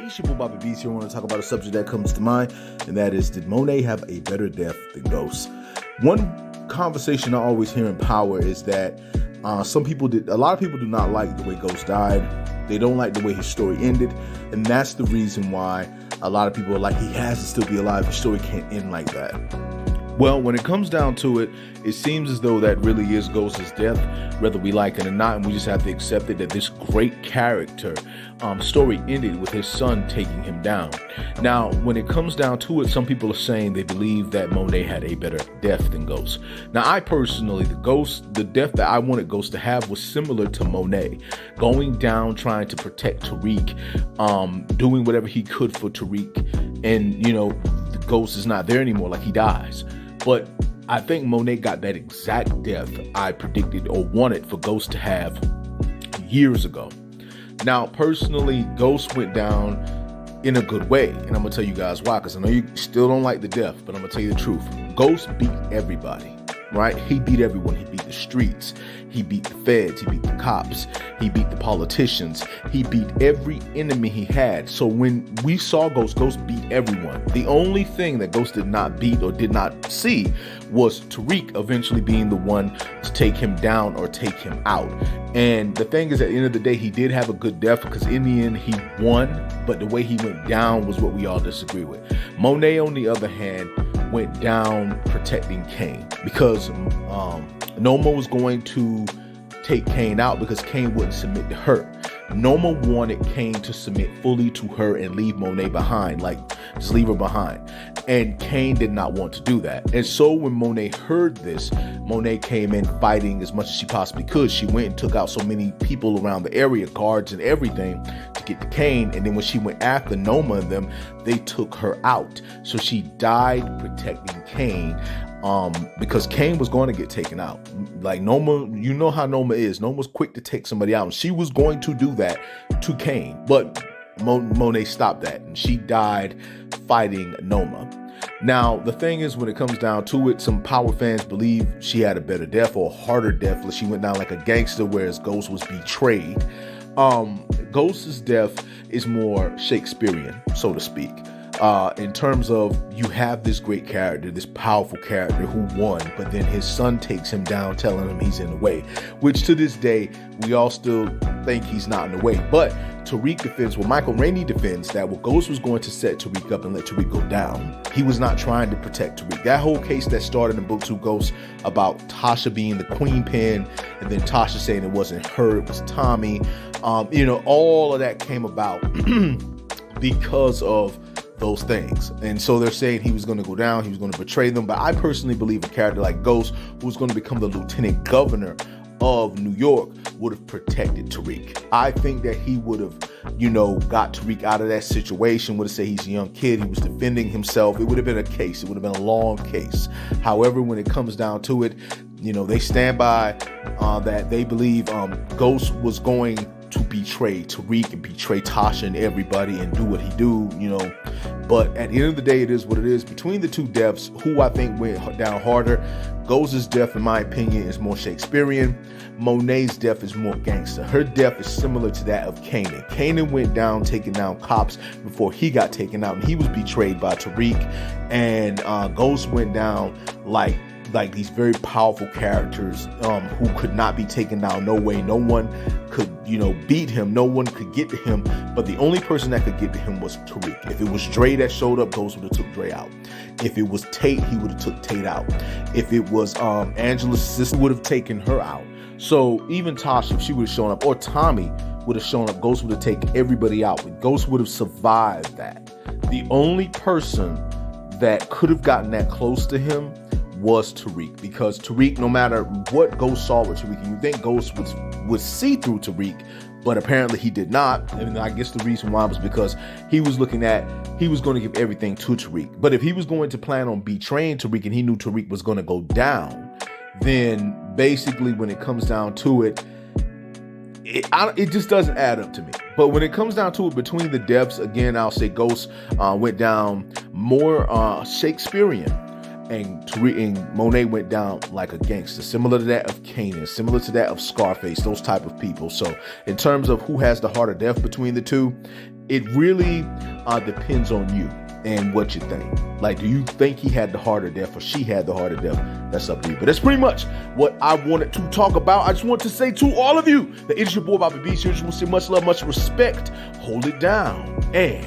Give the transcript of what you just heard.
It's your boy Bobby Beats here. I want to talk about a subject that comes to mind, and that is, did Monet have a better death than Ghost? One conversation I always hear in Power is that a lot of people do not like the way Ghost died. They don't like the way his story ended, and that's the reason why a lot of people are like, he has to still be alive. His story can't end like that. Well, when it comes down to it, it seems as though that really is Ghost's death, whether we like it or not, and we just have to accept it that this great character story ended with his son taking him down. Now, when it comes down to it, some people are saying they believe that Monet had a better death than Ghost. Now, I personally, the death that I wanted Ghost to have was similar to Monet, going down trying to protect Tariq, doing whatever he could for Tariq, and the Ghost is not there anymore, like he dies. But I think Monet got that exact death I predicted or wanted for Ghost to have years ago. Now, personally, Ghost went down in a good way, and I'm going to tell you guys why, because I know you still don't like the death, but I'm going to tell you the truth. Ghost beat everybody, right? He beat everyone. He beat the streets. He beat the feds. He beat the cops. He beat the politicians. He beat every enemy he had. So when we saw Ghost beat everyone. The only thing that Ghost did not beat or did not see was Tariq eventually being the one to take him down or take him out. And the thing is, at the end of the day, he did have a good death because in the end he won, but the way he went down was what we all disagree with. Monet, on the other hand, went down protecting Kane because Noma was going to take Kane out because Kane wouldn't submit to her. Noma wanted Kane to submit fully to her and leave Monet behind, like just leave her behind. And Kane did not want to do that. And so when Monet heard this, Monet came in fighting as much as she possibly could. She went and took out so many people around the area, guards and everything, to get to Kane. And then when she went after Noma and them, they took her out. So she died protecting Kane. Because Kane was going to get taken out. Like Noma, you know how Noma is. Noma's quick to take somebody out. And she was going to do that to Kane. But Monet stopped that. And she died fighting Noma. Now, the thing is, when it comes down to it, some Power fans believe she had a better death or a harder death. Like she went down like a gangster, whereas Ghost was betrayed. Ghost's death is more Shakespearean, so to speak. In terms of, you have this great character, this powerful character who won, but then his son takes him down, telling him he's in the way, which to this day, we all still think he's not in the way. But Tariq defends, Michael Rainey defends that Ghost was going to set Tariq up and let Tariq go down. He was not trying to protect Tariq. That whole case that started in book 2 Ghost about Tasha being the queen pin, and then Tasha saying it wasn't her, it was Tommy. All of that came about because of those things. And so they're saying he was going to go down, he was going to betray them. But I personally believe a character like Ghost, who was going to become the lieutenant governor of New York, would have protected Tariq. I think that he would have, got Tariq out of that situation, would have said he's a young kid, he was defending himself. It would have been a case. It would have been a long case. However, when it comes down to it, they stand by that they believe Ghost was going to betray Tariq and betray Tasha and everybody and do what he do, But at the end of the day, it is what it is. Between the two deaths, who I think went down harder, Ghost's death, in my opinion, is more Shakespearean. Monet's death is more gangster. Her death is similar to that of Kanan. Kanan went down taking down cops before he got taken out, and he was betrayed by Tariq. And Ghost went down like these very powerful characters who could not be taken down. No way. No one could, beat him. No one could get to him. But the only person that could get to him was Tariq. If it was Dre that showed up, Ghost would have took Dre out. If it was Tate, he would have took Tate out. If it was Angela's sister, would have taken her out. So even Tasha, if she would have shown up, or Tommy would have shown up, Ghost would have taken everybody out. But Ghost would have survived that. The only person that could have gotten that close to him was Tariq, because Tariq, no matter what Ghost saw with Tariq, and you think Ghost would see through Tariq, but apparently he did not. And I guess the reason why was because he was going to give everything to Tariq. But if he was going to plan on betraying Tariq and he knew Tariq was going to go down, then basically when it comes down to it, it just doesn't add up to me. But when it comes down to it, between the deaths, again, I'll say Ghost went down more Shakespearean. And Monet went down like a gangster, similar to that of Kanan, similar to that of Scarface, those type of people. So in terms of who has the harder death between the two, it really depends on you and what you think. Like, do you think he had the heart of death or she had the heart of death? That's up to you. But that's pretty much what I wanted to talk about. I just want to say to all of you that it's your boy Bobby B. Seriously, we'll say much love, much respect. Hold it down and